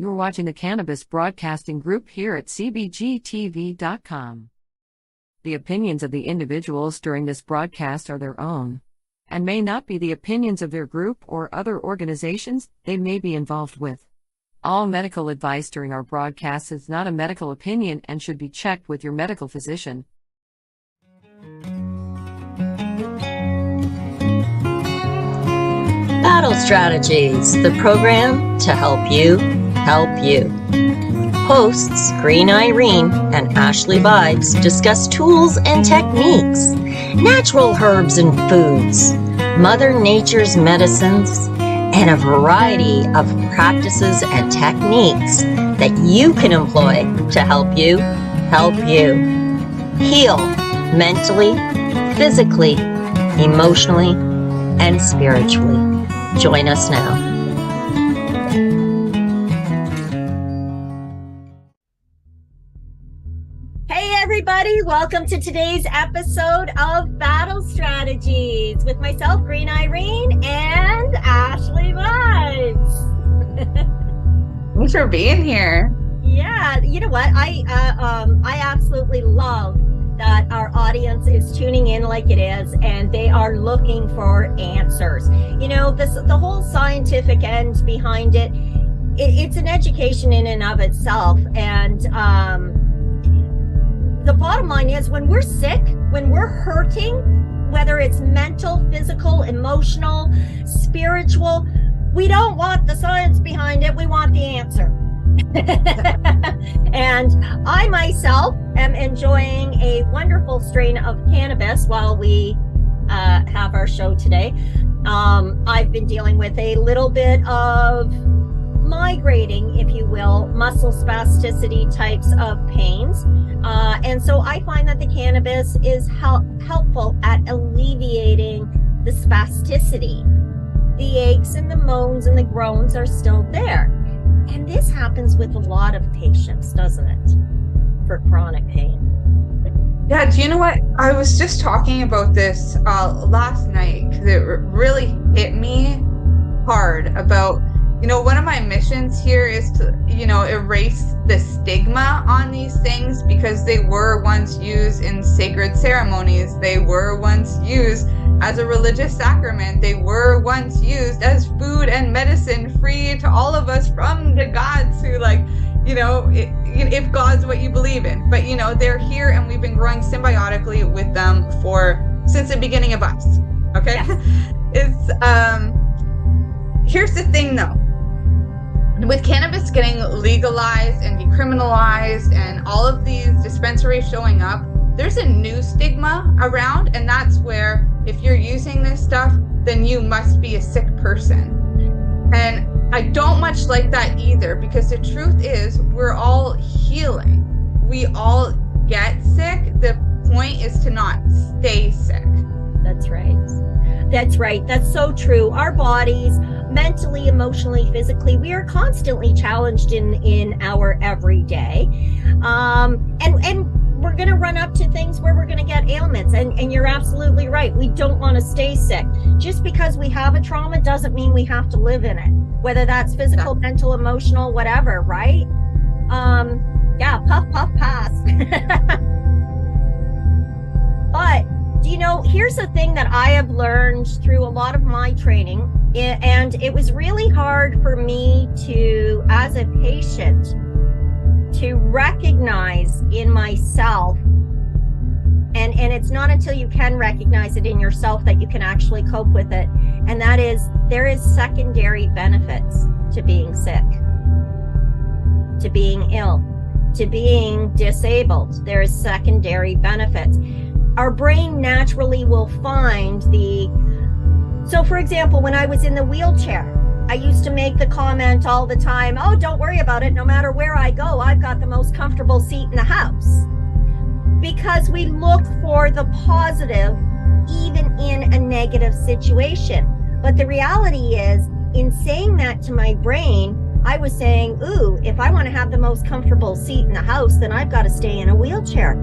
You're watching the Cannabis Broadcasting Group here at cbgtv.com. The opinions of the individuals during this broadcast are their own, and may not be the opinions of their group or other organizations they may be involved with. All medical advice during our broadcast is not a medical opinion and should be checked with your medical physician. Battle Strategies, the program to help you help you. Hosts Green Irene and Ashley Vibes discuss tools and techniques, natural herbs and foods, Mother Nature's medicines, and a variety of practices and techniques that you can employ to help you heal mentally, physically, emotionally, and spiritually. Join us now. Hey everybody, welcome to today's episode of Battle Strategies with myself, Green Irene, and Ashley Vibes. Thanks for being here. Yeah, you know what? I absolutely love that our audience is tuning in like it is, and they are looking for answers. You know, the whole scientific end behind it, it's an education in and of itself. And the bottom line is, when we're sick, when we're hurting, whether it's mental, physical, emotional, spiritual, we don't want the science behind it. We want the answer. And I myself am enjoying a wonderful strain of cannabis while we have our show today. I've been dealing with a little bit of migrating, if you will, muscle spasticity types of pains. And so I find that the cannabis is helpful at alleviating the spasticity. The aches and the moans and the groans are still there. And this happens with a lot of patients, doesn't it? For chronic pain. Yeah, do you know what? I was just talking about this last night because it really hit me hard about, one of my missions here is to, erase the stigma on these things, because they were once used in sacred ceremonies. They were once used as a religious sacrament. They were once used as food and medicine, free to all of us from the gods who, if God's what you believe in. But, they're here, and we've been growing symbiotically with them since the beginning of us. Okay? Yeah. Here's the thing, though. With cannabis getting legalized and decriminalized and all of these dispensaries showing up, there's a new stigma around, and that's where if you're using this stuff, then you must be a sick person. And I don't much like that either, because the truth is we're all healing. We all get sick. The point is to not stay sick. That's right. That's right. That's so true. Our bodies, mentally, emotionally, physically, we are constantly challenged in our everyday. And we're going to run up to things where we're going to get ailments. And you're absolutely right. We don't want to stay sick. Just because we have a trauma doesn't mean we have to live in it, whether that's physical, mental, emotional, whatever, right? Puff, puff, pass. But, here's the thing that I have learned through a lot of my training, and it was really hard for me to, as a patient, to recognize in myself, and it's not until you can recognize it in yourself that you can actually cope with it, and that is, there is secondary benefits to being sick, to being ill, to being disabled. There is secondary benefits. Our brain naturally will find so for example, when I was in the wheelchair, I used to make the comment all the time, oh, don't worry about it. No matter where I go, I've got the most comfortable seat in the house. Because we look for the positive, even in a negative situation. But the reality is, in saying that to my brain, I was saying, ooh, if I want to have the most comfortable seat in the house, then I've got to stay in a wheelchair.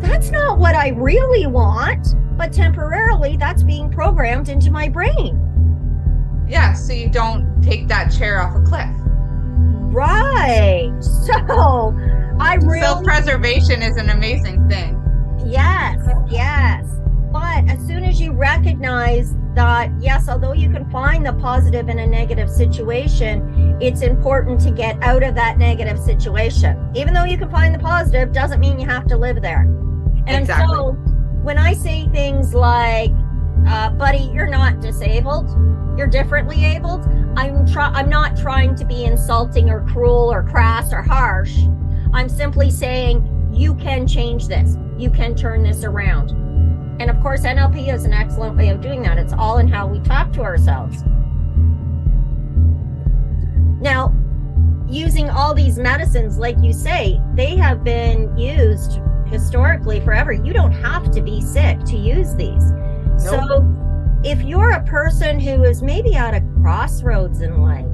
That's not what I really want, but temporarily that's being programmed into my brain. Yeah, so you don't take that chair off a cliff. Right. So I really self-preservation is an amazing thing. Yes. But as soon as you recognize that, yes, although you can find the positive in a negative situation, it's important to get out of that negative situation. Even though you can find the positive, doesn't mean you have to live there. And Exactly. so when I say things like, buddy, you're not disabled, you're differently abled, I'm not trying to be insulting or cruel or crass or harsh. I'm simply saying you can change this. You can turn this around. And of course, NLP is an excellent way of doing that. It's all in how we talk to ourselves. Now, using all these medicines, like you say, they have been used historically forever. You don't have to be sick to use these. Nope. So if you're a person who is maybe at a crossroads in life,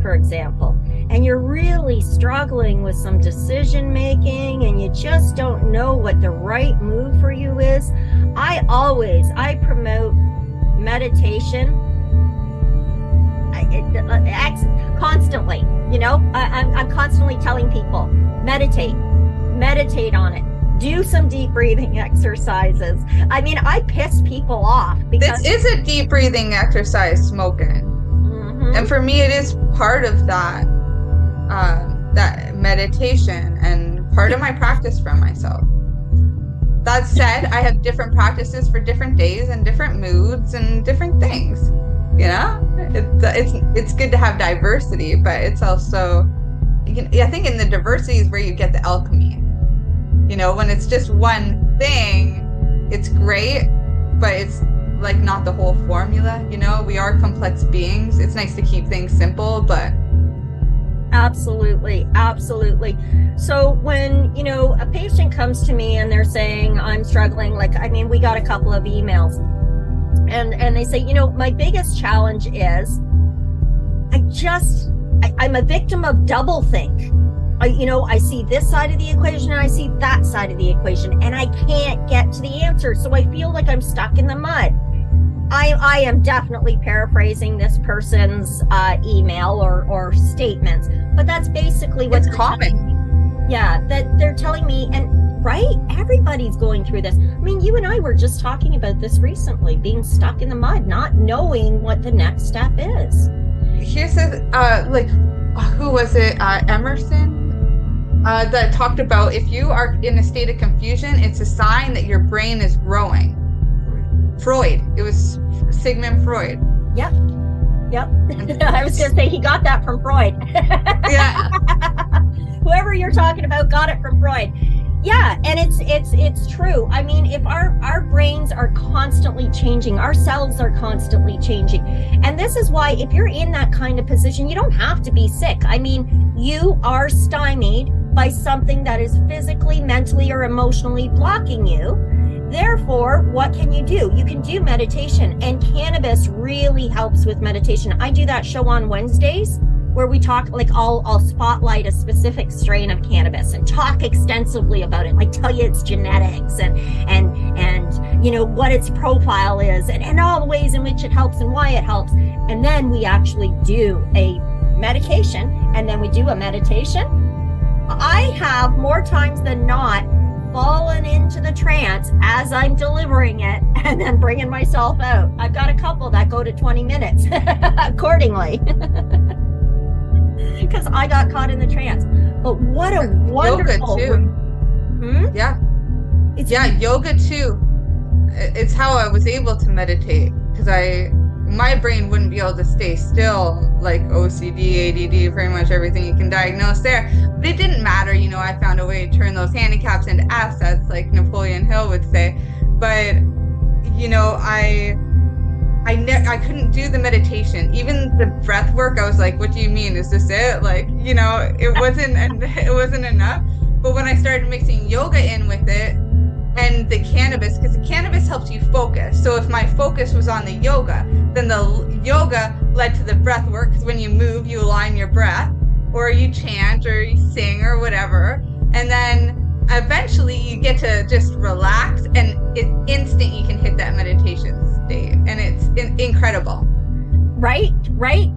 for example, and you're really struggling with some decision making and you just don't know what the right move for you is, I promote meditation constantly. You know, I'm constantly telling people, meditate on it. Do some deep breathing exercises. I mean, I piss people off because this is a deep breathing exercise, smoking. Mm-hmm. And for me, it is part of that meditation and part of my practice for myself. That said, I have different practices for different days and different moods and different things. You know, it's good to have diversity, but it's also, I think in the diversity is where you get the alchemy. You know, when it's just one thing, it's great, but it's like not the whole formula. You know, we are complex beings. It's nice to keep things simple, but absolutely. So when, you know, a patient comes to me and they're saying, I'm struggling, like, I mean, we got a couple of emails and they say, you know, my biggest challenge is I'm a victim of doublethink. I see this side of the equation and I see that side of the equation and I can't get to the answer. So I feel like I'm stuck in the mud. I am definitely paraphrasing this person's email or statements, but that's basically what's common. Yeah, that they're telling me, and right, everybody's going through this. I mean, you and I were just talking about this recently, being stuck in the mud, not knowing what the next step is. Here's who was it? Emerson that talked about if you are in a state of confusion, it's a sign that your brain is growing. Freud. It was Sigmund Freud. Yep. I was going to say he got that from Freud. Yeah. Whoever you're talking about got it from Freud. Yeah, and it's true. I mean, if our brains are constantly changing, our cells are constantly changing. And this is why if you're in that kind of position, you don't have to be sick. I mean, you are stymied by something that is physically, mentally, or emotionally blocking you. Therefore, what can you do? You can do meditation, and cannabis really helps with meditation. I do that show on Wednesdays where we talk, like I'll spotlight a specific strain of cannabis and talk extensively about it, like tell you its genetics and you know what its profile is and all the ways in which it helps and why it helps. And then we actually do a medication and then we do a meditation. I have more times than not fallen into the trance as I'm delivering it and then bringing myself out. I've got a couple that go to 20 minutes accordingly because I got caught in the trance. But what a wonderful yoga too. Yeah, yoga too. It's how I was able to meditate because my brain wouldn't be able to stay still, like OCD, ADD, pretty much everything you can diagnose there. But it didn't matter, you know, I found a way to turn those handicaps into assets, like Napoleon Hill would say. But, you know, I couldn't do the meditation. Even the breath work, I was like, what do you mean? Is this it? Like, you know, it wasn't enough. But when I started mixing yoga in with it, and the cannabis, because the cannabis helps you focus. So if my focus was on the yoga, then the yoga led to the breath work, because when you move, you align your breath, or you chant, or you sing, or whatever. And then eventually you get to just relax, and it's instant you can hit that meditation state. And it's incredible. Right.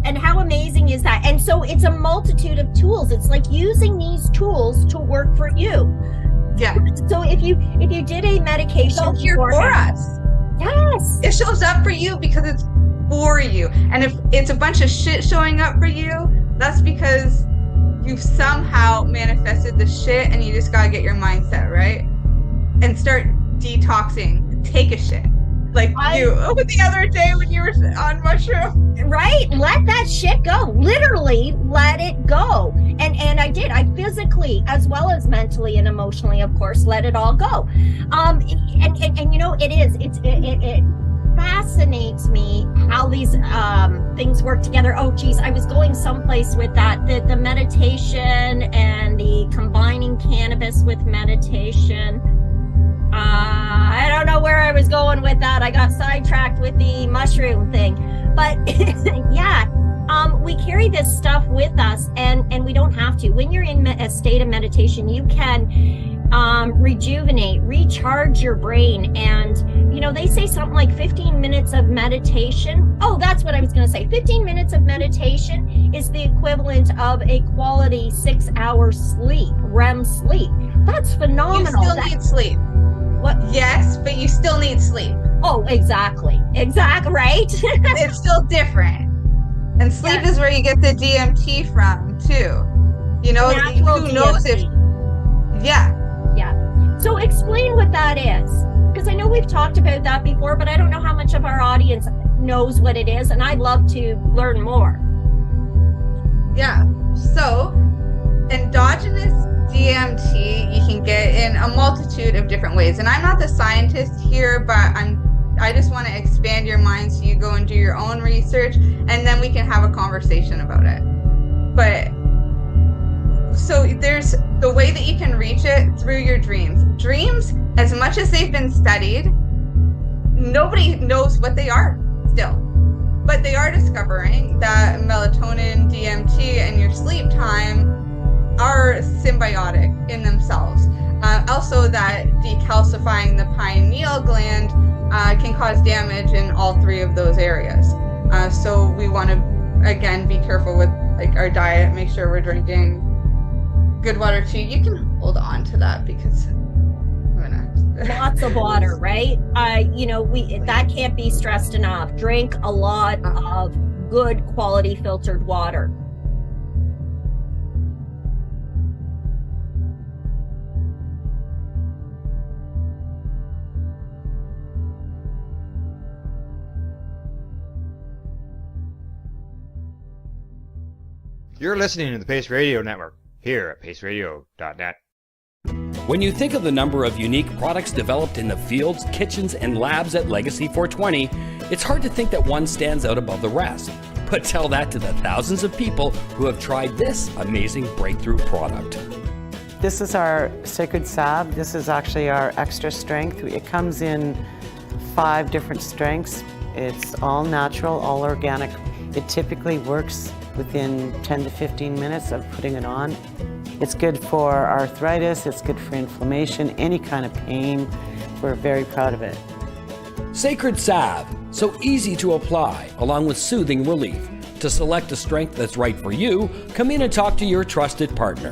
And how amazing is that? And so it's a multitude of tools. It's like using these tools to work for you. Yeah. So if you did a medication, it's here for us. Yes. It shows up for you because it's for you. And if it's a bunch of shit showing up for you, that's because you've somehow manifested the shit, and you just gotta get your mindset right and start detoxing. Take a shit. Like you the other day when you were on mushroom. Right? Let that shit go. Literally let it go. And I did. I physically as well as mentally and emotionally, of course, let it all go. And you know, it fascinates me how these things work together. Oh geez, I was going someplace with that. The meditation and the combining cannabis with meditation. I don't know where I was going with that. I got sidetracked with the mushroom thing. But yeah, we carry this stuff with us, and we don't have to. When you're in a state of meditation, you can rejuvenate, recharge your brain. And, you know, they say something like 15 minutes of meditation. Oh, that's what I was going to say. 15 minutes of meditation is the equivalent of a quality 6-hour sleep, REM sleep. That's phenomenal. You still need sleep. What? Yes, but you still need sleep. Oh, exactly, right? It's still different. And sleep is where you get the DMT from, too. You know, natural who knows DMT. Yeah. So explain what that is. Because I know we've talked about that before, but I don't know how much of our audience knows what it is, and I'd love to learn more. Yeah. So, endogenous DMT you can get in a multitude of different ways, and I'm not the scientist here, but I just want to expand your mind so you go and do your own research, and then we can have a conversation about it. But so there's the way that you can reach it through your dreams. Dreams, as much as they've been studied, nobody knows what they are still, but they are discovering that melatonin, DMT, and your sleep time are symbiotic in themselves. Also that decalcifying the pineal gland can cause damage in all three of those areas. So we want to, again, be careful with like our diet, make sure we're drinking good water too. You can hold on to that because I'm gonna... Lots of water, right? You know, that can't be stressed enough. Drink a lot of good quality filtered water. You're listening to the Pace Radio Network here at paceradio.net. When you think of the number of unique products developed in the fields, kitchens, and labs at Legacy 420, it's hard to think that one stands out above the rest. But tell that to the thousands of people who have tried this amazing breakthrough product. This is our Sacred Salve. This is actually our extra strength. It comes in 5 different strengths. It's all natural, all organic. It typically works within 10 to 15 minutes of putting it on. It's good for arthritis, it's good for inflammation, any kind of pain. We're very proud of it. Sacred Salve, so easy to apply, along with soothing relief. To select a strength that's right for you, come in and talk to your trusted partner.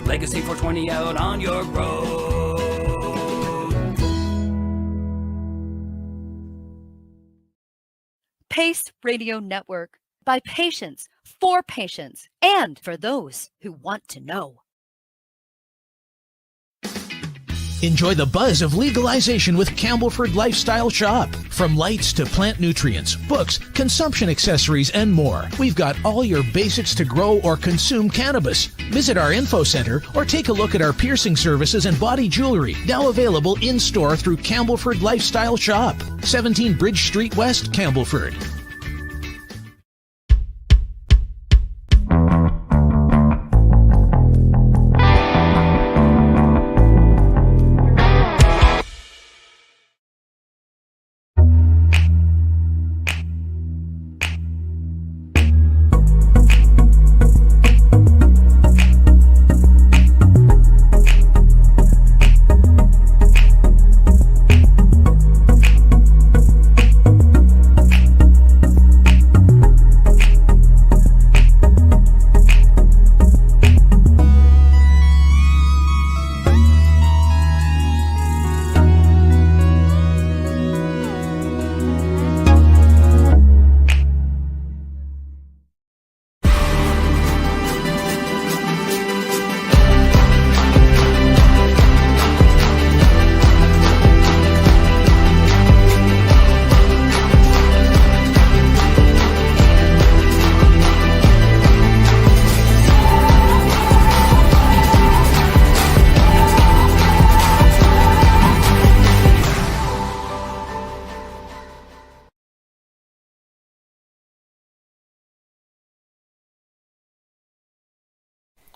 Legacy 420 out on your road. Pace Radio Network. By patients, for patients, and for those who want to know. Enjoy the buzz of legalization with Campbellford Lifestyle Shop. From lights to plant nutrients, books, consumption accessories, and more, we've got all your basics to grow or consume cannabis. Visit our info center or take a look at our piercing services and body jewelry, now available in-store through Campbellford Lifestyle Shop, 17 Bridge Street West, Campbellford.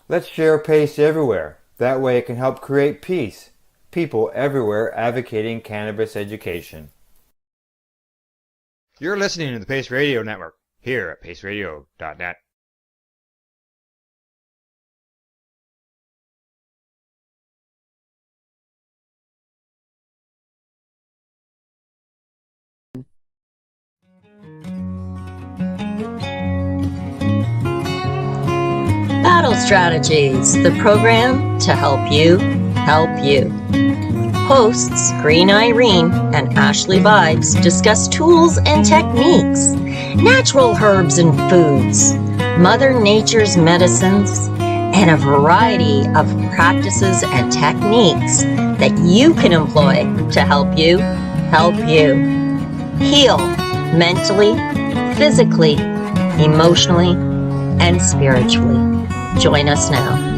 Let's share PACE everywhere. That way it can help create peace. People everywhere advocating cannabis education. You're listening to the Pace Radio Network here at paceradio.net. Battle Strategies, the program to help you help you. Hosts Green Irene and Ashley Vibes discuss tools and techniques, natural herbs and foods, Mother Nature's medicines, and a variety of practices and techniques that you can employ to help you heal mentally, physically, emotionally, and spiritually. Join us now.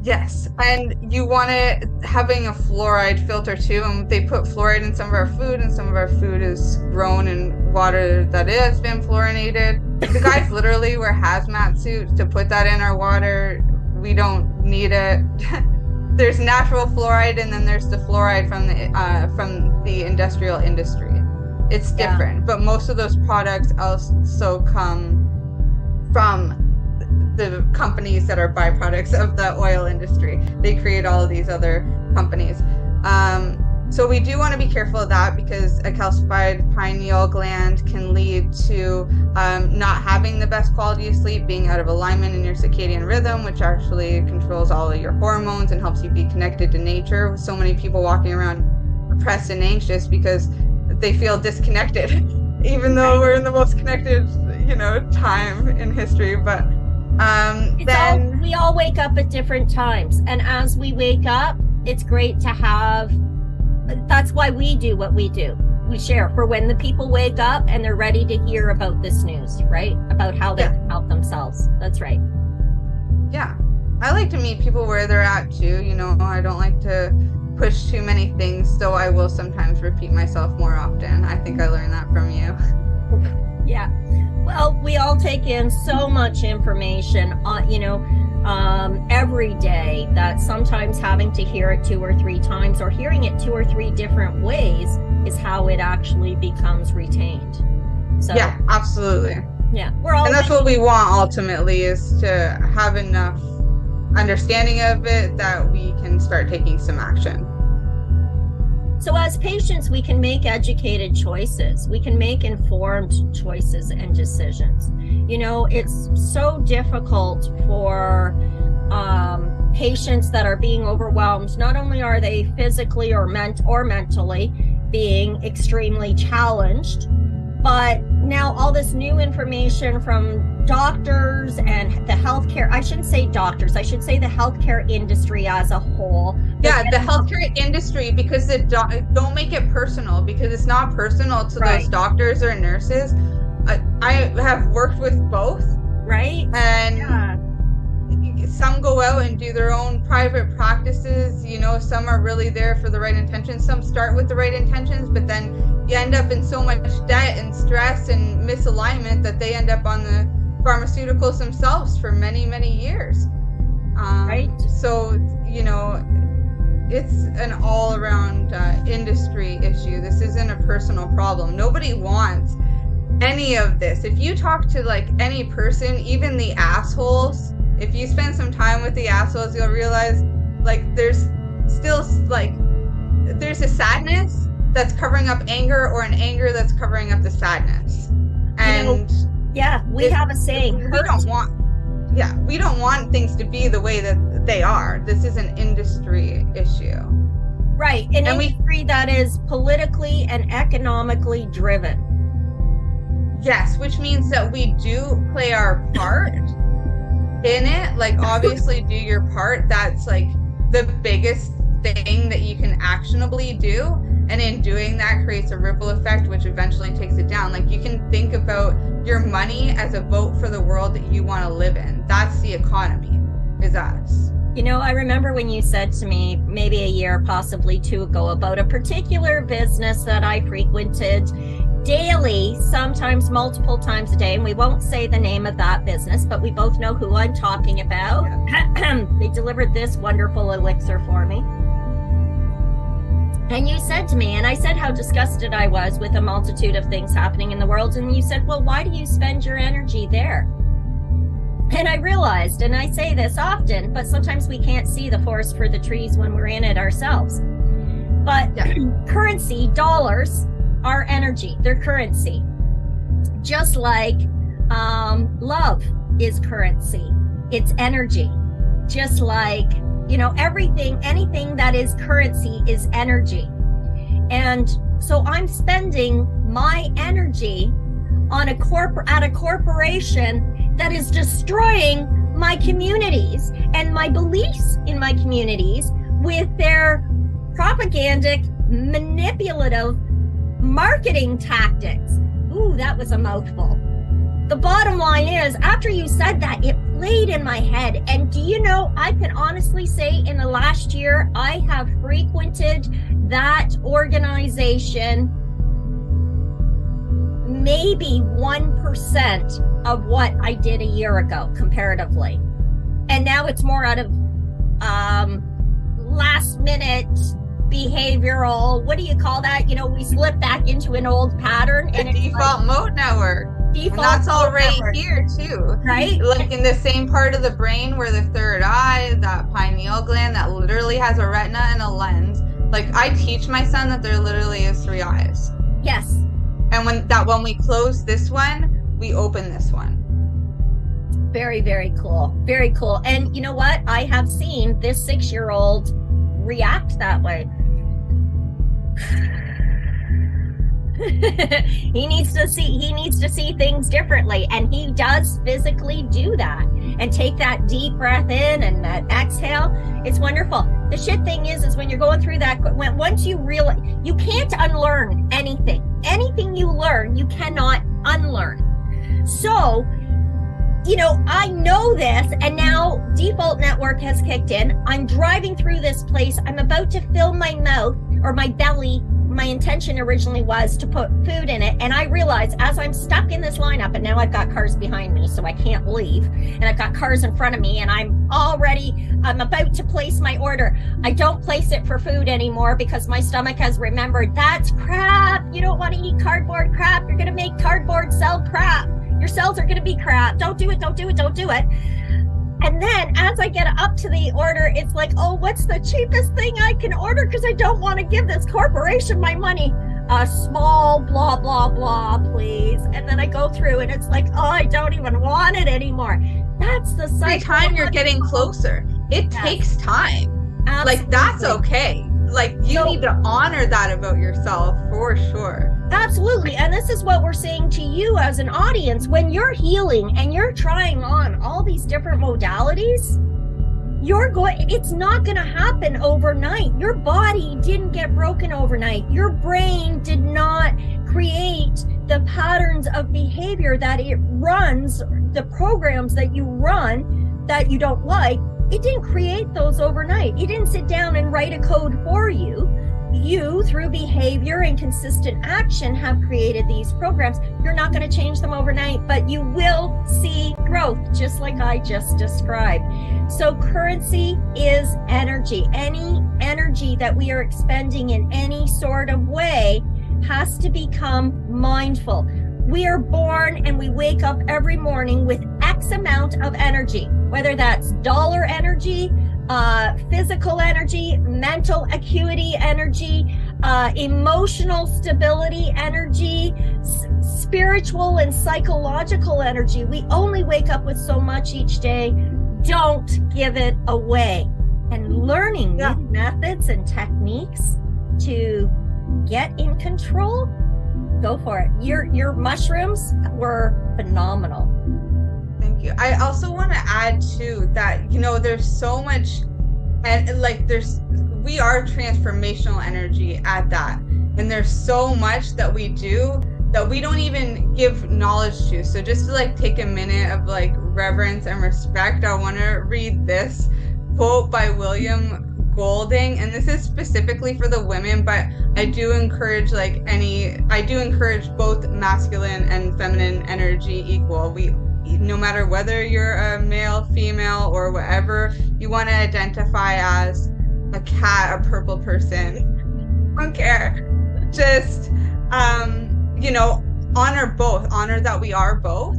Yes, and you want it having a fluoride filter too, and they put fluoride in some of our food, and some of our food is grown in water that has been fluorinated. The guys literally wear hazmat suits to put that in our water. We don't need it. There's natural fluoride, and then there's the fluoride from the industrial industry. It's different, but most of those products also come from the companies that are byproducts of the oil industry. They create all of these other companies. So we do want to be careful of that, because a calcified pineal gland can lead to not having the best quality of sleep, being out of alignment in your circadian rhythm, which actually controls all of your hormones and helps you be connected to nature. With so many people walking around depressed and anxious because they feel disconnected, even though we're in the most connected, time in history. But we all wake up at different times, and as we wake up, it's great to have. That's why we do what we do. We share for when the people wake up and they're ready to hear about this news, right? About how they can help themselves. That's right. Yeah, I like to meet people where they're at too. I don't like to push too many things, so I will sometimes repeat myself more often. I think I learned that from you. Yeah. Well, we all take in so much information, every day, that sometimes having to hear it 2 or 3 times, or hearing it 2 or 3 different ways, is how it actually becomes retained. So yeah, absolutely. Yeah, we're all. And that's what we want ultimately, is to have enough understanding of it that we can start taking some action. So as patients, we can make educated choices. We can make informed choices and decisions. It's so difficult for patients that are being overwhelmed. Not only are they physically or mentally being extremely challenged, but now all this new information from doctors and the healthcare, I shouldn't say doctors, I should say the healthcare industry as a whole. Yeah, the healthcare industry, because don't make it personal, because it's not personal to those doctors or nurses. I have worked with both. Right. And some go out and do their own private practices. Some are really there for the right intentions. Some start with the right intentions, but then you end up in so much debt and stress and misalignment that they end up on the pharmaceuticals themselves for many, many years. Right. So, it's an all-around industry issue. This isn't a personal problem. Nobody wants any of this. If you talk to any person, even the assholes, if you spend some time with the assholes, you'll realize there's still there's a sadness that's covering up anger, or an anger that's covering up the sadness. And we have a saying, we don't want things to be the way that they are. This is an industry issue. Right. An industry that is politically and economically driven. Yes, which means that we do play our part in it. Obviously do your part. That's the biggest thing that you can actionably do. And in doing that creates a ripple effect, which eventually takes it down. You can think about your money as a vote for the world that you want to live in. That's the economy, is us. I remember when you said to me maybe a year, possibly 2 ago, about a particular business that I frequented, daily, sometimes multiple times a day, and we won't say the name of that business, but we both know who I'm talking about. They delivered this wonderful elixir for me. And you said to me, and I said how disgusted I was with a multitude of things happening in the world, and you said, well, why do you spend your energy there? And I realized, and I say this often, but sometimes we can't see the forest for the trees when we're in it ourselves. But currency, dollars, are energy. They're currency. Just like love is currency. It's energy. Just like, you know, anything that is currency is energy. And so I'm spending my energy on at a corporation that is destroying my communities and my beliefs in my communities with their propagandic, manipulative marketing tactics. Ooh, that was a mouthful. The bottom line is, after you said that, it played in my head. And do you know, I can honestly say in the last year, I have frequented that organization maybe 1% of what I did a year ago, comparatively. And now it's more out of last minute behavioral, what do you call that? You know, we slip back into an old pattern. And default mode network. And that's all right here too. Right? Like in the same part of the brain where the third eye, that pineal gland that literally has a retina and a lens. Like I teach my son that there literally is 3 eyes. Yes. And when we close this one, we open this one. Very, very cool. Very cool. And you know what? I have seen this 6-year-old react that way. he needs to see things differently, and he does physically do that and take that deep breath in and that exhale. It's wonderful. The shit thing is when you're going through that, once you realize you can't unlearn anything you learn, you cannot unlearn. So, you know, I know this, and now default network has kicked in. I'm driving through this place. I'm about to fill my mouth or my belly. My intention originally was to put food in it. And I realize as I'm stuck in this lineup, and now I've got cars behind me, so I can't leave. And I've got cars in front of me, and I'm about to place my order. I don't place it for food anymore because my stomach has remembered that's crap. You don't want to eat cardboard crap. You're going to make cardboard cell crap. Your cells are going to be crap. Don't do it. Don't do it. Don't do it. And then as I get up to the order, it's like, oh, what's the cheapest thing I can order? Because I don't want to give this corporation my money. A small blah, blah, blah, please. And then I go through and it's like, oh, I don't even want it anymore. That's the cycle. Every time you're getting closer, it takes time. Absolutely. Like, that's okay. Like, you need to honor that about yourself for sure. Absolutely. And this is what we're saying to you as an audience. When you're healing and you're trying on all these different modalities, it's not going to happen overnight. Your body didn't get broken overnight. Your brain did not create the patterns of behavior that it runs, the programs that you run that you don't like. It didn't create those overnight. It didn't sit down and write a code for you. You, through behavior and consistent action, have created these programs. You're not going to change them overnight, but you will see growth, just like I just described. So currency is energy. Any energy that we are expending in any sort of way has to become mindful. We are born and we wake up every morning with X amount of energy, whether that's dollar energy, physical energy, mental acuity energy, emotional stability energy, spiritual and psychological energy. We only wake up with so much each day. Don't give it away. And learning new methods and techniques to get in control, go for it. Your mushrooms were phenomenal. Thank you. I also want to add too that, you know, there's so much, and like we are transformational energy at that. And there's so much that we do that we don't even give knowledge to. So just to like take a minute of like reverence and respect, I want to read this quote by William Golding, and this is specifically for the women, but I do encourage both masculine and feminine energy equal. No matter whether you're a male, female, or whatever you want to identify as, a cat, a purple person, I don't care. Just honor both, honor that we are both.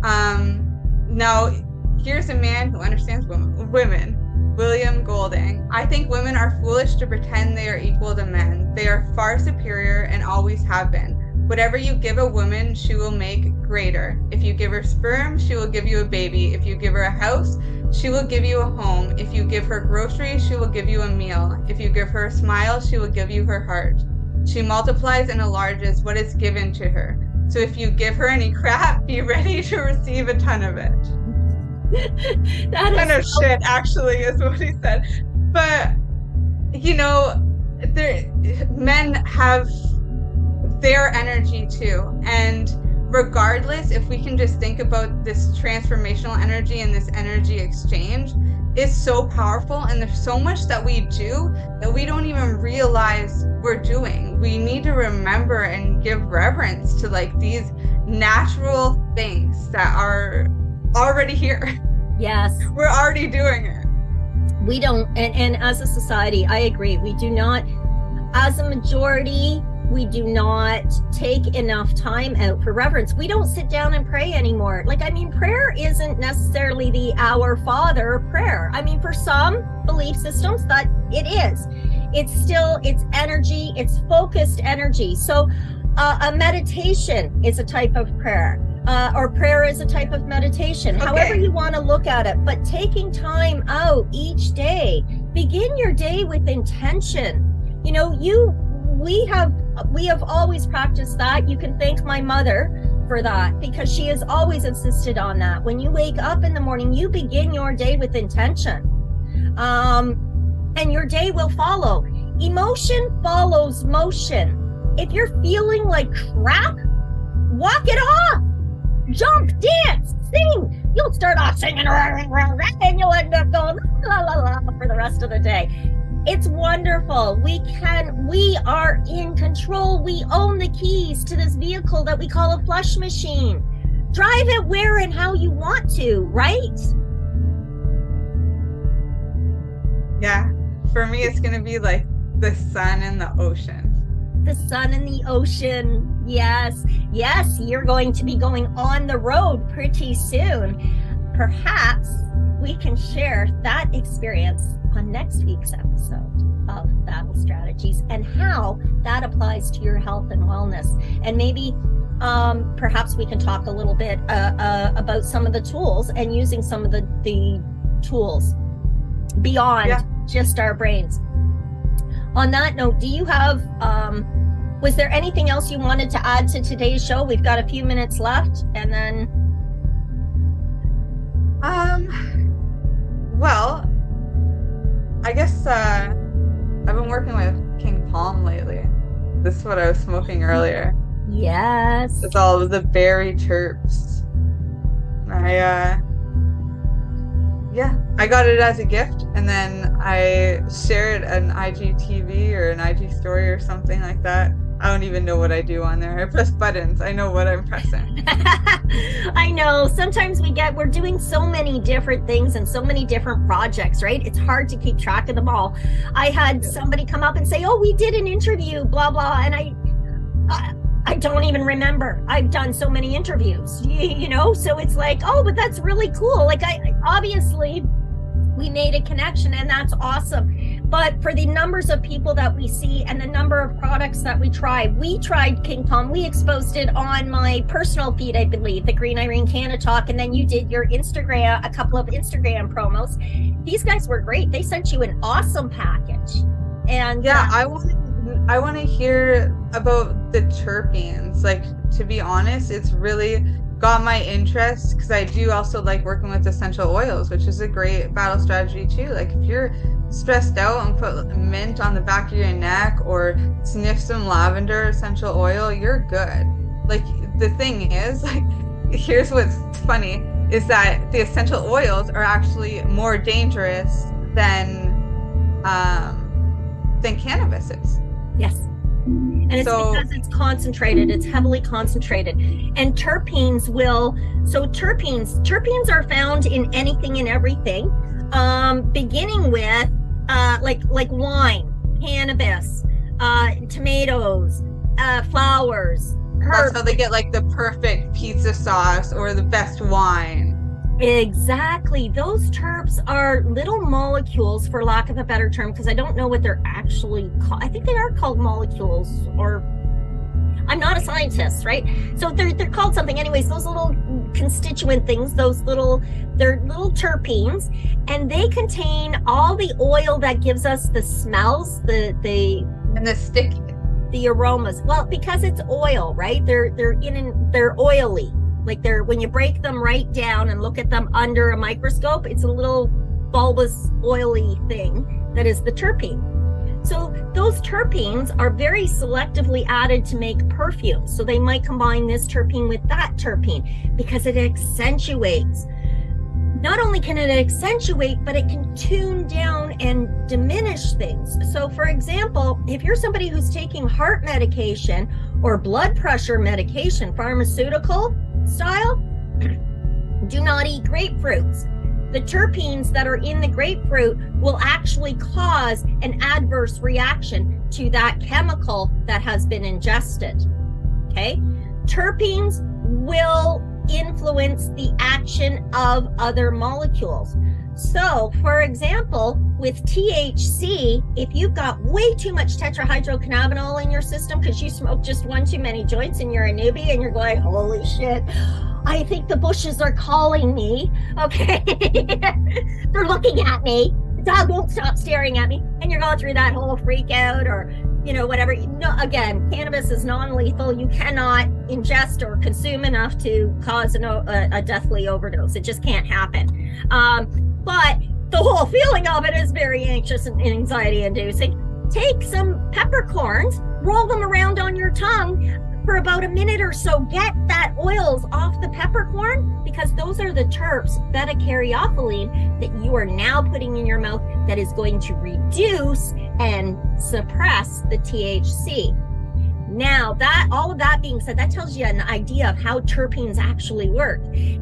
Now here's a man who understands women. William Golding. I think women are foolish to pretend they are equal to men. They are far superior and always have been. Whatever you give a woman, she will make greater. If you give her sperm, she will give you a baby. If you give her a house, she will give you a home. If you give her groceries, she will give you a meal. If you give her a smile, she will give you her heart. She multiplies and enlarges what is given to her. So if you give her any crap, be ready to receive a ton of it. That kind of shit, actually, is what he said. But men have their energy too, and regardless, if we can just think about this transformational energy and this energy exchange, is so powerful, and there's so much that we do that we don't even realize we're doing. We need to remember and give reverence to these natural things that are already here. Yes. We're already doing it. We don't, and as a society, I agree, we do not, as a majority, we do not take enough time out for reverence. We don't sit down and pray anymore. Prayer isn't necessarily the Our Father prayer. For some belief systems, that it is. It's energy, it's focused energy. So a meditation is a type of prayer. Or prayer is a type of meditation, okay. However you want to look at it, but taking time out each day, begin your day with intention. We have always practiced that. You can thank my mother for that, because she has always insisted on that. When you wake up in the morning, you begin your day with intention, and your day will follow. Emotion follows motion. If you're feeling like crap, walk it off. Jump, dance, sing. You'll start off singing and you'll end up going la la la for the rest of the day. It's wonderful. We are in control. We own the keys to this vehicle that we call a flesh machine. Drive it where and how you want to, right? Yeah. For me, it's going to be like the sun and the ocean. The sun and the ocean. Yes. Yes, you're going to be going on the road pretty soon. Perhaps we can share that experience on next week's episode of Battle Strategies and how that applies to your health and wellness. And maybe perhaps we can talk a little bit about some of the tools and using some of the tools beyond just our brains. On that note, do you have was there anything else you wanted to add to today's show? We've got a few minutes left, and then well, I guess I've been working with King Palm lately. This is what I was smoking earlier. Yes. It's all of the berry terps. I got it as a gift, and then I shared an IGTV or an IG story or something like that. I don't even know what I do on there. I press buttons. I know what I'm pressing. I know. Sometimes we're doing so many different things and so many different projects, right? It's hard to keep track of them all. I had somebody come up and say, "Oh, we did an interview, blah, blah." And I don't even remember. I've done so many interviews, so it's like, oh, but that's really cool. Like obviously we made a connection, and that's awesome. But for the numbers of people that we see and the number of products that we tried King Palm. We exposed it on my personal feed, I believe, the Green Irene Canna Talk, and then you did your Instagram, a couple of Instagram promos. These guys were great. They sent you an awesome package. And I want to hear about the terpenes. Like, to be honest, it's really got my interest because I do also like working with essential oils, which is a great battle strategy too. Like, if you're stressed out and put mint on the back of your neck or sniff some lavender essential oil, you're good. Like, the thing is, like, here's what's funny is that the essential oils are actually more dangerous than than cannabis is. Yes. And it's because it's concentrated, it's heavily concentrated. And terpenes are found in anything and everything, beginning with like wine, cannabis, tomatoes, flowers, herbs. That's how they get like the perfect pizza sauce or the best wine. Exactly. Those terps are little molecules, for lack of a better term, because I don't know what they're actually called. I think they are called molecules, or I'm not a scientist, right? So they're called something. Anyways, those little constituent things, they're little terpenes, and they contain all the oil that gives us the smells, the sticky, the aromas. Well, because it's oil, right? They're oily. Like when you break them right down and look at them under a microscope, it's a little bulbous, oily thing that is the terpene. So those terpenes are very selectively added to make perfumes. So they might combine this terpene with that terpene because it accentuates. Not only can it accentuate, but it can tune down and diminish things. So for example, if you're somebody who's taking heart medication or blood pressure medication, pharmaceutical style, do not eat grapefruits. The terpenes that are in the grapefruit will actually cause an adverse reaction to that chemical that has been ingested. Okay? Terpenes will influence the action of other molecules. So, for example, with THC, if you've got way too much tetrahydrocannabinol in your system because you smoke just one too many joints and you're a newbie and you're going, holy shit, I think the bushes are calling me. Okay. They're looking at me. The dog won't stop staring at me. And you're going through that whole freak out or, whatever. No, again, cannabis is non-lethal. You cannot ingest or consume enough to cause a deathly overdose. It just can't happen. But the whole feeling of it is very anxious and anxiety inducing. Take some peppercorns, roll them around on your tongue for about a minute or so. Get that oils off the peppercorn, because those are the terps, beta-caryophyllene, that you are now putting in your mouth that is going to reduce and suppress the THC. Now, all of that being said, that tells you an idea of how terpenes actually work.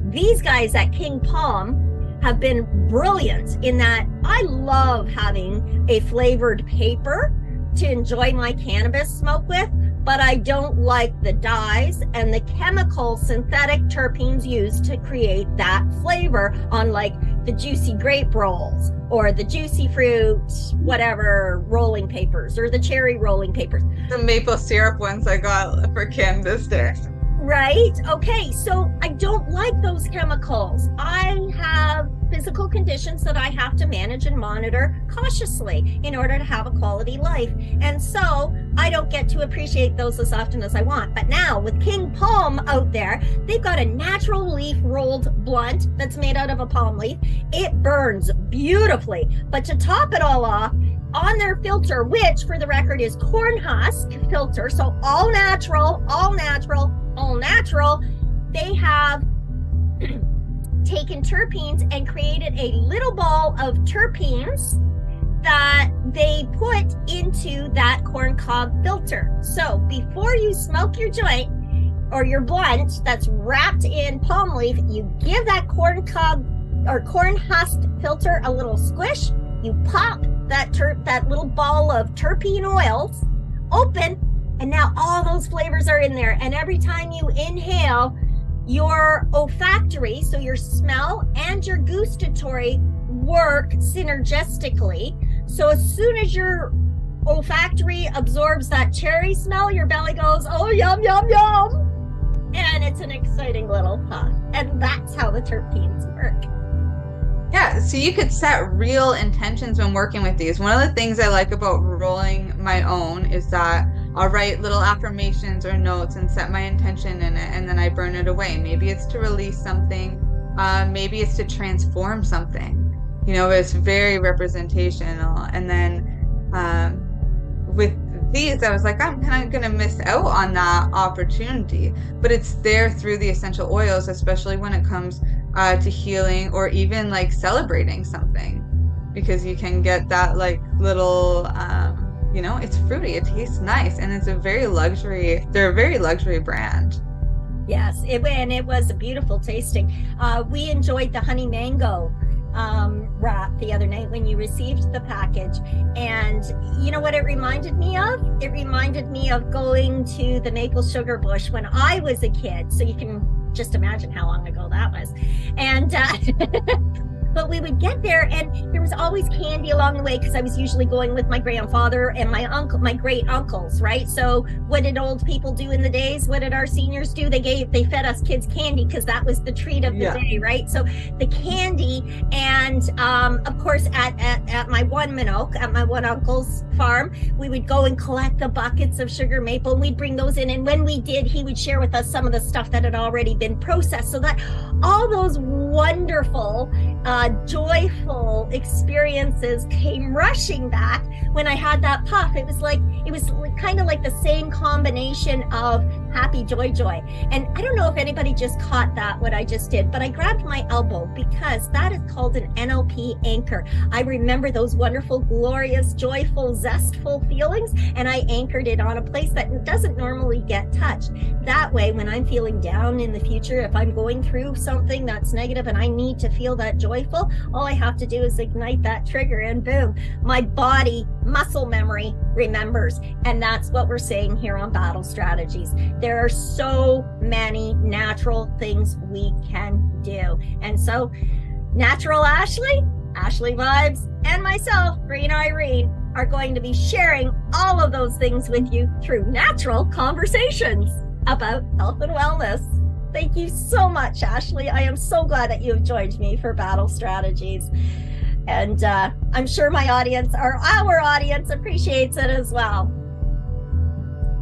These guys at King Palm have been brilliant in that I love having a flavored paper to enjoy my cannabis smoke with, but I don't like the dyes and the chemical synthetic terpenes used to create that flavor on like the juicy grape rolls or the juicy fruit, whatever, rolling papers or the cherry rolling papers. The maple syrup ones I got for Cannabis Day. Right? Okay, so I don't like those chemicals. I have physical conditions that I have to manage and monitor cautiously in order to have a quality life. And so I don't get to appreciate those as often as I want. But now with King Palm out there, they've got a natural leaf rolled blunt that's made out of a palm leaf. It burns beautifully. But to top it all off, on their filter, which for the record is corn husk filter, so all natural, they have taken terpenes and created a little ball of terpenes that they put into that corn cob filter. So before you smoke your joint or your blunt that's wrapped in palm leaf, you give that corn cob or corn husk filter a little squish. You pop that little ball of terpene oils open, and now all those flavors are in there. And every time you inhale, your olfactory, so your smell and your gustatory, work synergistically. So as soon as your olfactory absorbs that cherry smell, your belly goes, oh, yum, yum, yum. And it's an exciting little puff. And that's how the terpenes work. Yeah, so you could set real intentions when working with these. One of the things I like about rolling my own is that I'll write little affirmations or notes and set my intention in it, and then I burn it away. Maybe it's to release something. Maybe it's to transform something. It's very representational. And then with these, I was like, I'm kind of going to miss out on that opportunity. But it's there through the essential oils, especially when it comes to healing or even like celebrating something. because you can get that like little, you know, it's fruity, it tastes nice, and it's a very luxury, they're a very luxury brand. Yes, and it was a beautiful tasting. We enjoyed the honey mango wrap the other night when you received the package. And you know what it reminded me of? It reminded me of going to the maple sugar bush when I was a kid. So you can just imagine how long ago that was. And but we would get there and there was always candy along the way, because I was usually going with my grandfather and my uncle, my great uncles, right? So what did old people do in the days? What did our seniors do? They fed us kids candy, because that was the treat of the day, right? So the candy, and of course at my one Minook, at my one uncle's farm, we would go and collect the buckets of sugar maple, and we'd bring those in. And when we did, he would share with us some of the stuff that had already been processed, so that all those wonderful joyful experiences came rushing back when I had that puff. It was kind of like the same combination of happy joy. And I don't know if anybody just caught that, what I just did, but I grabbed my elbow, because that is called an NLP anchor. I remember those wonderful, glorious, joyful, zestful feelings, and I anchored it on a place that doesn't normally get touched. That way, when I'm feeling down in the future, if I'm going through something that's negative and I need to feel that joyful, all I have to do is ignite that trigger, and boom, my body muscle memory remembers. And that's what we're saying here on Battle Strategies. There are so many natural things we can do. And so Natural Ashley Vibes, and myself, Green Irene, are going to be sharing all of those things with you through natural conversations about health and wellness. Thank you so much, Ashley. I am so glad that you have joined me for Battle Strategies. And I'm sure my audience, or our audience, appreciates it as well.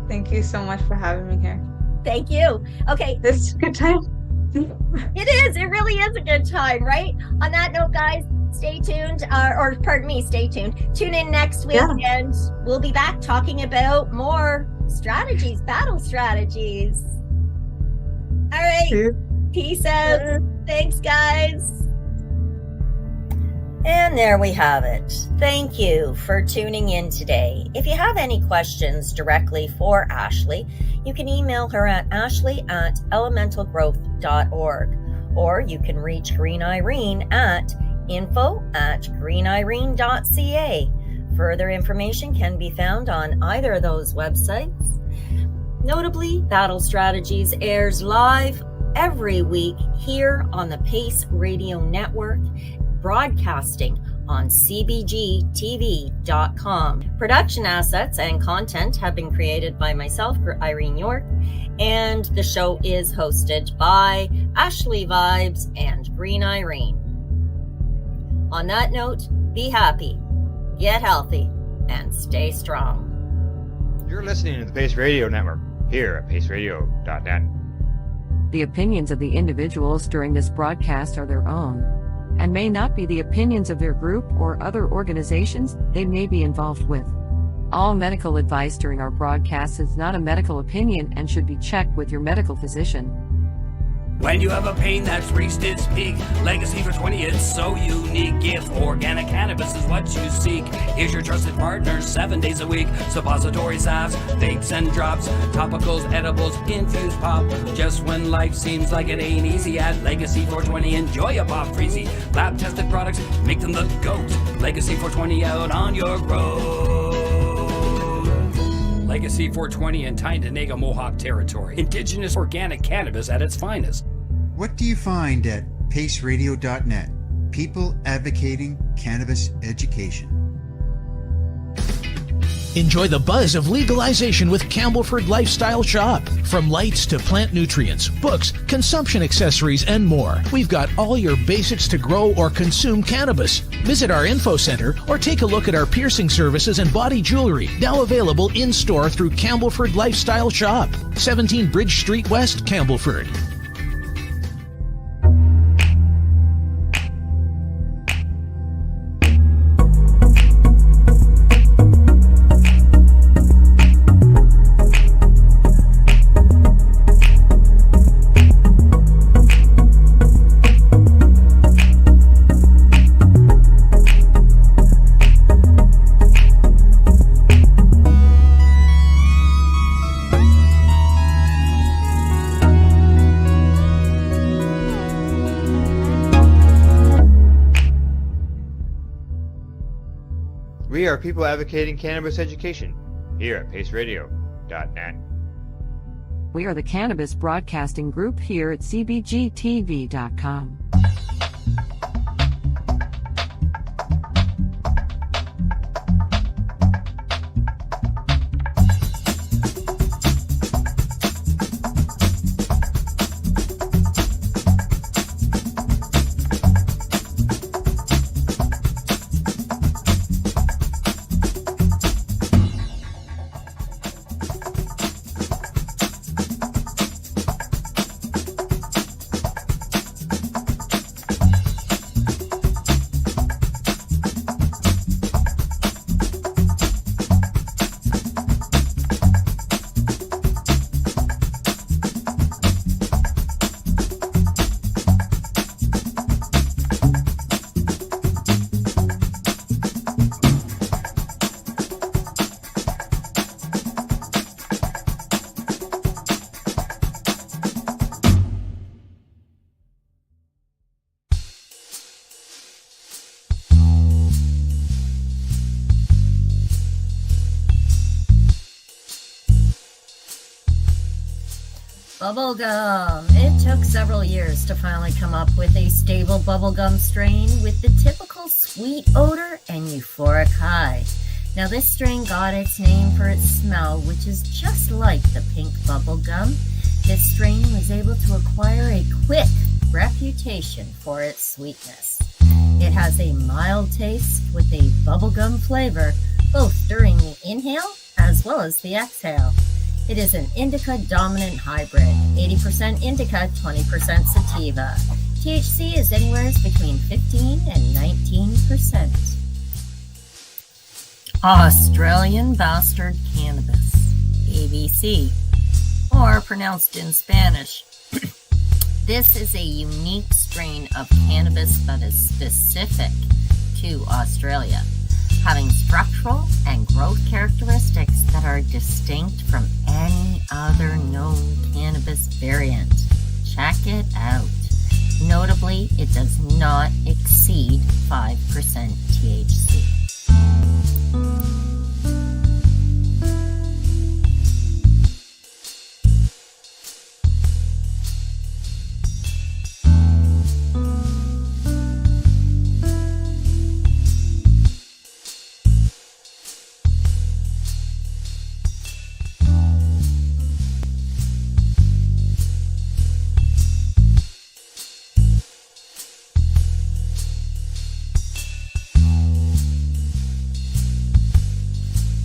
Thank you so much for having me here. Thank you. Okay. This is a good time. It is. It really is a good time, right? On that note, guys, stay tuned, stay tuned. Tune in next week, and we'll be back talking about more strategies, battle strategies. All right. Peace out. Thanks, guys. And there we have it. Thank you for tuning in today. If you have any questions directly for Ashley, you can email her at ashley@elementalgrowth.org, or you can reach Green Irene at info@greenirene.ca. Further information can be found on either of those websites. Notably, Battle Strategies airs live every week here on the Pace Radio Network, broadcasting on cbgtv.com. Production assets and content have been created by myself, Irene York, and the show is hosted by Ashley Vibes and Green Irene. On that note, be happy, get healthy, and stay strong. You're listening to the Pace Radio Network here at paceradio.net. The opinions of the individuals during this broadcast are their own and may not be the opinions of their group or other organizations they may be involved with. All medical advice during our broadcast is not a medical opinion and should be checked with your medical physician. When you have a pain that's reached its peak, Legacy for 20, it's so unique. If organic cannabis is what you seek, here's your trusted partner 7 days a week. Suppository salves, vapes and drops, topicals, edibles, infused pop. Just when life seems like it ain't easy, at Legacy 420, enjoy a pop freezy. Lab tested products, make them the GOAT. Legacy 420 out on your road. Legacy 420 in Tyendinaga Mohawk territory. Indigenous organic cannabis at its finest. What do you find at paceradio.net? People advocating cannabis education. Enjoy the buzz of legalization with Campbellford Lifestyle Shop. From lights to plant nutrients, books, consumption accessories, and more, we've got all your basics to grow or consume cannabis. Visit our info center or take a look at our piercing services and body jewelry, now available in-store through Campbellford Lifestyle Shop, 17 Bridge Street West, Campbellford. We are people advocating cannabis education here at paceradio.net. We are the Cannabis Broadcasting Group here at cbgtv.com. Bubblegum. It took several years to finally come up with a stable bubblegum strain with the typical sweet odor and euphoric high. Now this strain got its name for its smell, which is just like the pink bubblegum. This strain was able to acquire a quick reputation for its sweetness. It has a mild taste with a bubblegum flavor, both during the inhale as well as the exhale. It is an indica-dominant hybrid, 80% indica, 20% sativa. THC is anywhere between 15 and 19%. Australian Bastard Cannabis, ABC, or pronounced in Spanish. This is a unique strain of cannabis that is specific to Australia, having structural and growth characteristics that are distinct from any other known cannabis variant. Check it out. Notably, it does not exceed 5% THC.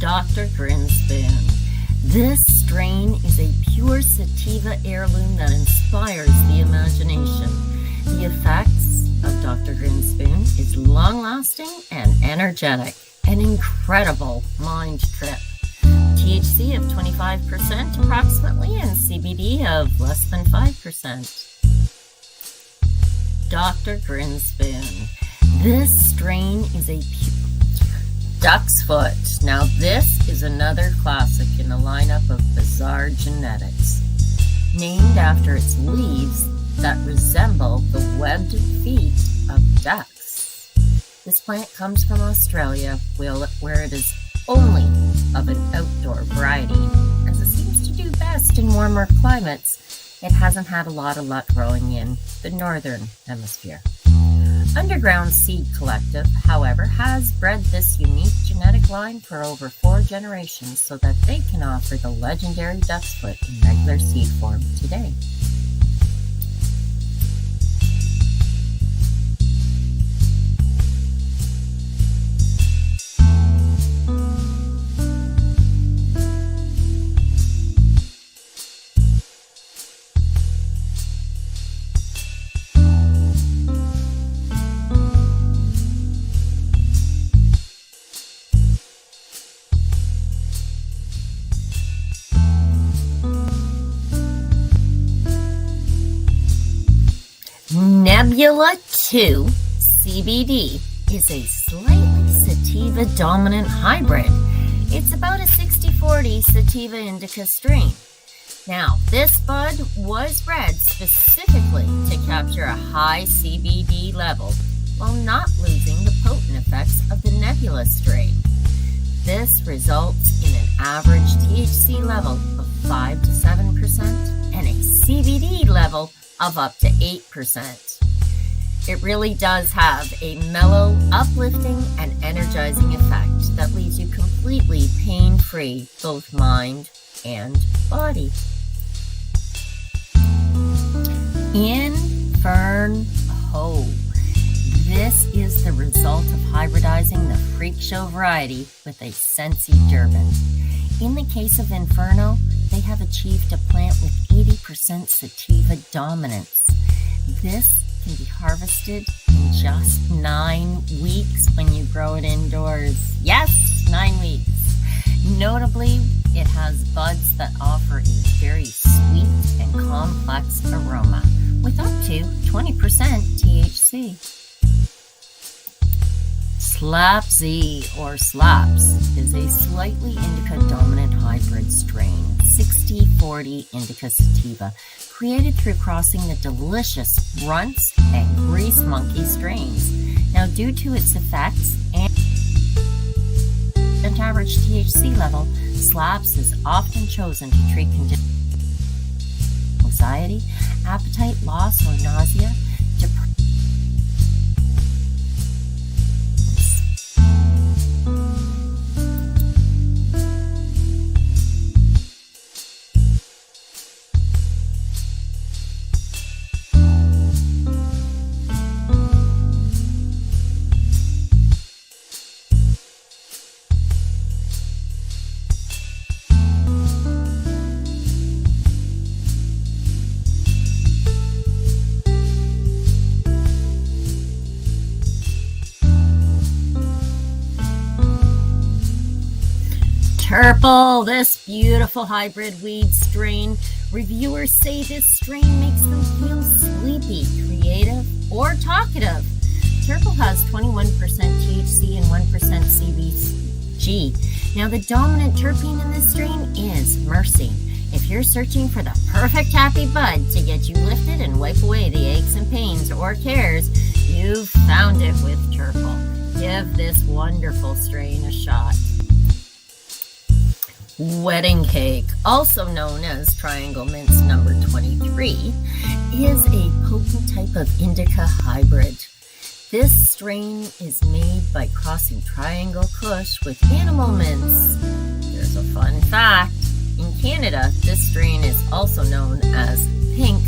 Dr. Grinspoon. This strain is a pure sativa heirloom that inspires the imagination. The effects of Dr. Grinspoon is long-lasting and energetic, an incredible mind trip. THC of 25% approximately and CBD of less than 5%. Dr. Grinspoon. This strain is a pure Duck's Foot. Now this is another classic in the lineup of bizarre genetics. Named after its leaves that resemble the webbed feet of ducks. This plant comes from Australia, where it is only of an outdoor variety. As it seems to do best in warmer climates, it hasn't had a lot of luck growing in the northern hemisphere. Underground Seed Collective, however, has bred this unique genetic line for over 4 generations so that they can offer the legendary Duck's Foot in regular seed form today. Nebula 2 CBD is a slightly sativa-dominant hybrid. It's about a 60-40 sativa indica strain. Now, this bud was bred specifically to capture a high CBD level while not losing the potent effects of the Nebula strain. This results in an average THC level of 5 to 7% and a CBD level of up to 8%. It really does have a mellow, uplifting, and energizing effect that leaves you completely pain-free, both mind and body. Inferno. This is the result of hybridizing the freak show variety with a Sensi Durban. In the case of Inferno, they have achieved a plant with 80% sativa dominance. This can be harvested in just 9 weeks when you grow it indoors. Yes, 9 weeks. Notably, it has buds that offer a very sweet and complex aroma with up to 20% THC. Slap Z or Slaps is a slightly indica-dominant hybrid strain, 60-40 indica sativa, created through crossing the delicious Runts and Grease Monkey strains. Now, due to its effects and average THC level, Slaps is often chosen to treat conditions like anxiety, appetite loss or nausea, depression. Purple, this beautiful hybrid weed strain. Reviewers say this strain makes them feel sleepy, creative, or talkative. Purple has 21% THC and 1% CBG. Now, the dominant terpene in this strain is myrcene. If you're searching for the perfect happy bud to get you lifted and wipe away the aches and pains or cares, you've found it with Purple. Give this wonderful strain a shot. Wedding Cake, also known as Triangle Mints number 23, is a potent type of indica hybrid. This strain is made by crossing Triangle Kush with animal mints. There's a fun fact. In Canada, this strain is also known as pink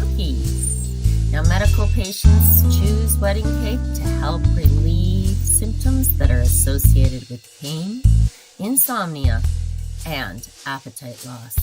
cookies. Now, medical patients choose Wedding Cake to help relieve symptoms that are associated with pain, insomnia, and appetite loss.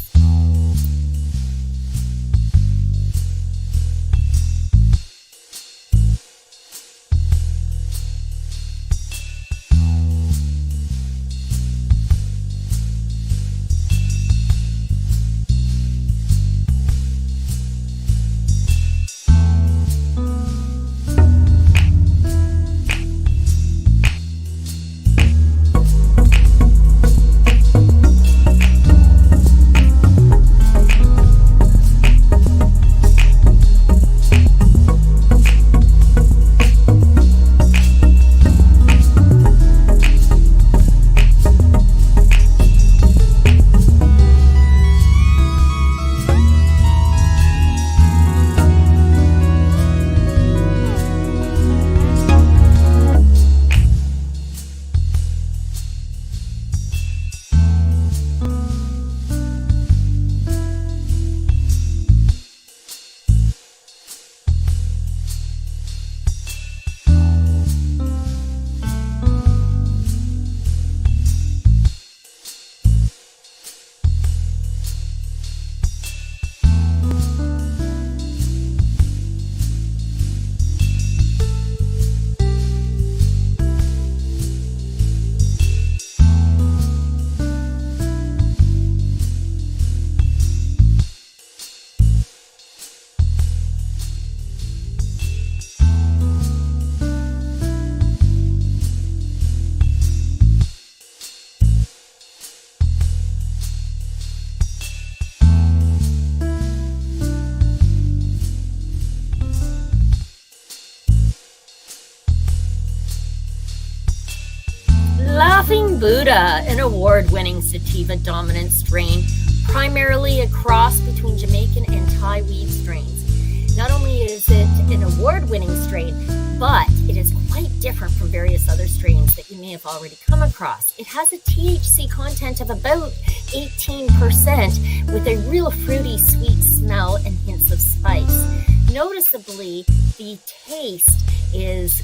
Buddha, an award-winning sativa dominant strain, primarily a cross between Jamaican and Thai weed strains. Not only is it an award-winning strain, but it is quite different from various other strains that you may have already come across. It has a THC content of about 18% with a real fruity, sweet smell and hints of spice. Noticeably, the taste is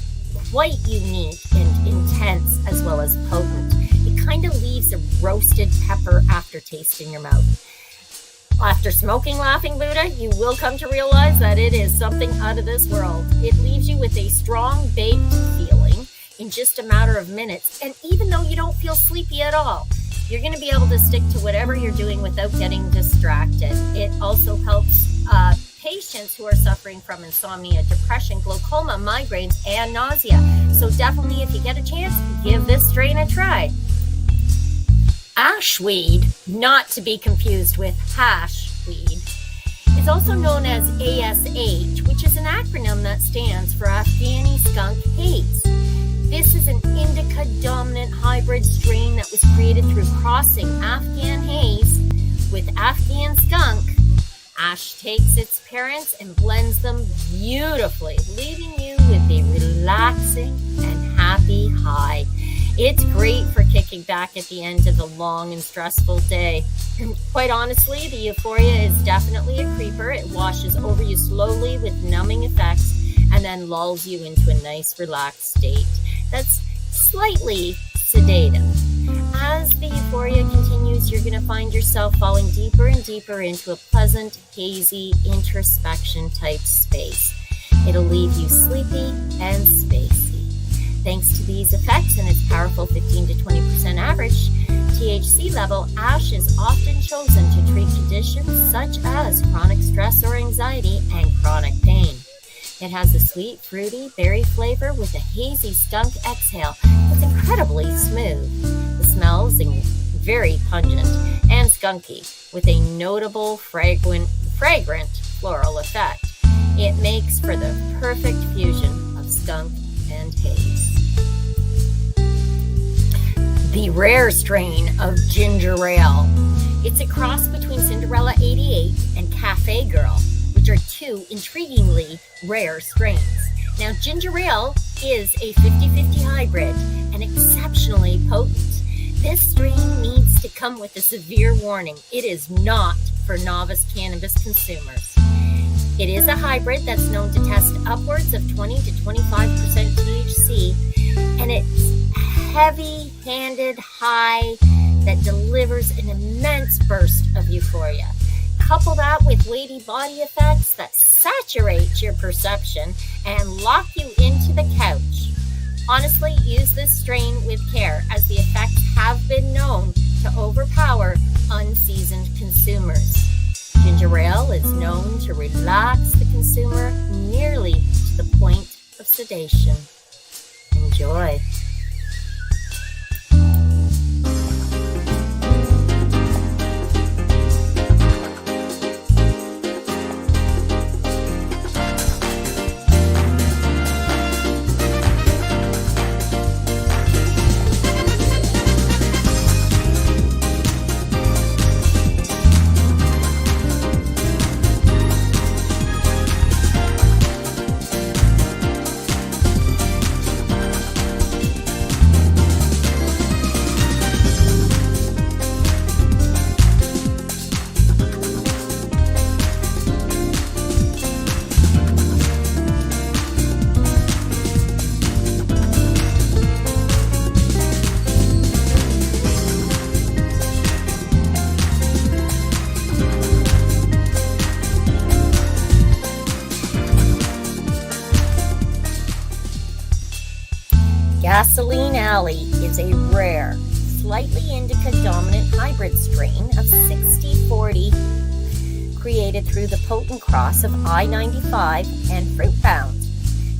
quite unique and intense as well as potent. It kind of leaves a roasted pepper aftertaste in your mouth. After smoking Laughing Buddha, you will come to realize that it is something out of this world. It leaves you with a strong baked feeling in just a matter of minutes, and even though you don't feel sleepy at all, you're going to be able to stick to whatever you're doing without getting distracted. It also helps patients who are suffering from insomnia, depression, glaucoma, migraines, and nausea. So definitely, if you get a chance, give this strain a try. Ashweed, not to be confused with hash weed, is also known as ASH, which is an acronym that stands for Afghani Skunk Haze. This is an indica-dominant hybrid strain that was created through crossing Afghan haze with Afghan skunk. Ash takes its parents and blends them beautifully, leaving you with a relaxing and happy high. It's great for kicking back at the end of a long and stressful day. Quite honestly, the euphoria is definitely a creeper. It washes over you slowly with numbing effects and then lulls you into a nice relaxed state that's slightly sedative. As the euphoria continues, you're going to find yourself falling deeper and deeper into a pleasant, hazy, introspection type space. It'll leave you sleepy and spacey. Thanks to these effects and its powerful 15 to 20% average THC level, ash is often chosen to treat conditions such as chronic stress or anxiety and chronic pain. It has a sweet, fruity berry flavor with a hazy skunk exhale that's incredibly smooth. The smell is very pungent and skunky with a notable fragrant floral effect. It makes for the perfect fusion of skunk and haze. The rare strain of ginger ale. It's a cross between Cinderella 88 and Cafe Girl, which are two intriguingly rare strains. Now, ginger ale is a 50-50 hybrid and exceptionally potent. This strain needs to come with a severe warning. It is not for novice cannabis consumers. It is a hybrid that's known to test upwards of 20 to 25% THC, and it's heavy-handed high that delivers an immense burst of euphoria. Couple that with weighty body effects that saturate your perception and lock you into the couch. Honestly, use this strain with care, as the effects have been known to overpower unseasoned consumers. Ginger ale is known to relax the consumer nearly to the point of sedation. Enjoy. Gasoline Alley is a rare, slightly indica-dominant hybrid strain of 60-40 created through the potent cross of I-95 and Fruitbound.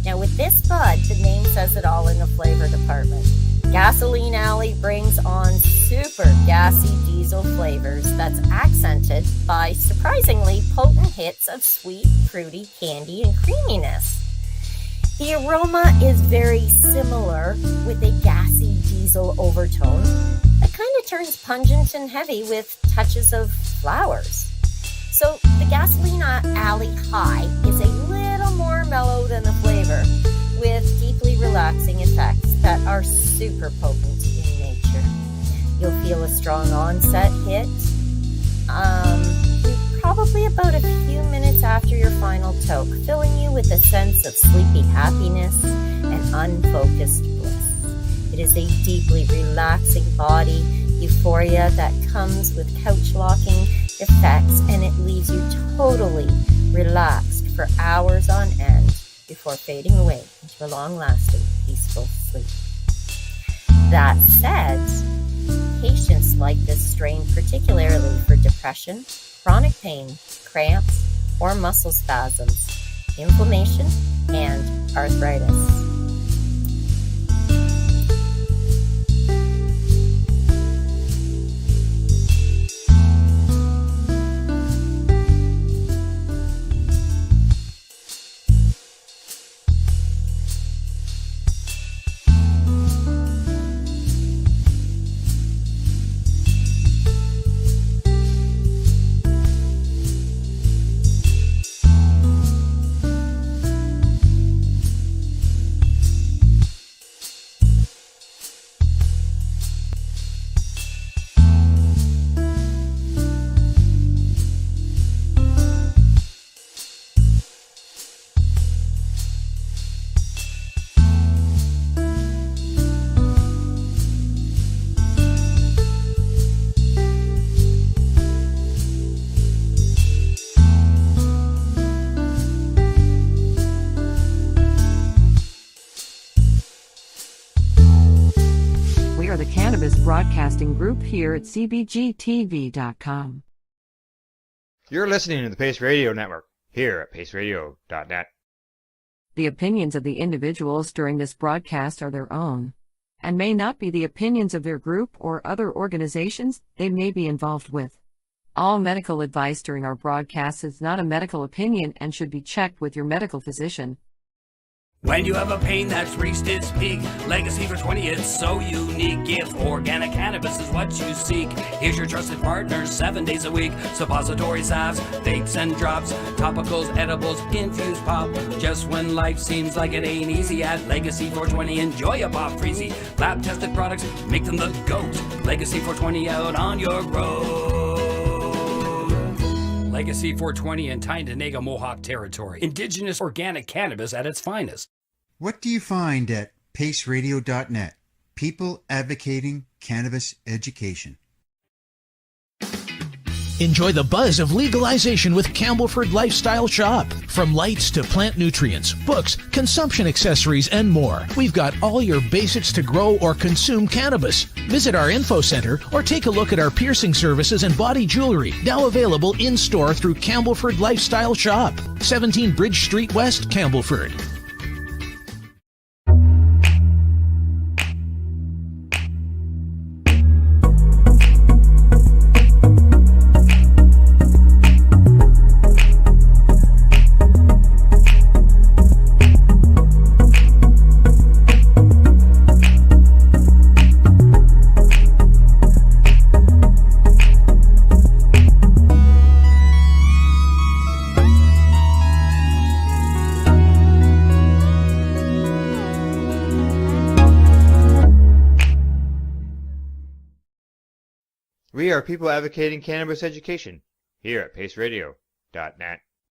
Now with this bud, the name says it all in the flavor department. Gasoline Alley brings on super gassy diesel flavors that's accented by surprisingly potent hits of sweet, fruity, candy, and creaminess. The aroma is very similar with a gassy diesel overtone that kind of turns pungent and heavy with touches of flowers. So the Gasolina Alley High is a little more mellow than the flavor, with deeply relaxing effects that are super potent in nature. You'll feel a strong onset hit, probably about a few minutes after your final toke, filling you with a sense of sleepy happiness and unfocused bliss. It is a deeply relaxing body euphoria that comes with couch-locking effects, and it leaves you totally relaxed for hours on end before fading away into a long-lasting, peaceful sleep. That said, patients like this strain particularly for depression, chronic pain, cramps, or muscle spasms, inflammation, and arthritis. The Cannabis Broadcasting Group here at cbgtv.com. You're listening to the Pace Radio Network here at paceradio.net. The opinions of the individuals during this broadcast are their own, and may not be the opinions of their group or other organizations they may be involved with. All medical advice during our broadcast is not a medical opinion and should be checked with your medical physician. When you have a pain that's reached its peak, Legacy for 20, it's so unique. If organic cannabis is what you seek, here's your trusted partner 7 days a week. Suppository salves, vapes and drops, topicals, edibles, infused pop. Just when life seems like it ain't easy, at Legacy 420, enjoy a pop freezy. Lab tested products, make them the GOAT. Legacy 420 out on your road. Legacy 420 in Tyndonega Mohawk territory. Indigenous organic cannabis at its finest. What do you find at paceradio.net? People advocating cannabis education. Enjoy the buzz of legalization with Campbellford Lifestyle Shop. From lights to plant nutrients, books, consumption accessories, and more, we've got all your basics to grow or consume cannabis. Visit our info center or take a look at our piercing services and body jewelry, now available in-store through Campbellford Lifestyle Shop, 17 Bridge Street West, Campbellford. We are people advocating cannabis education here at paceradio.net.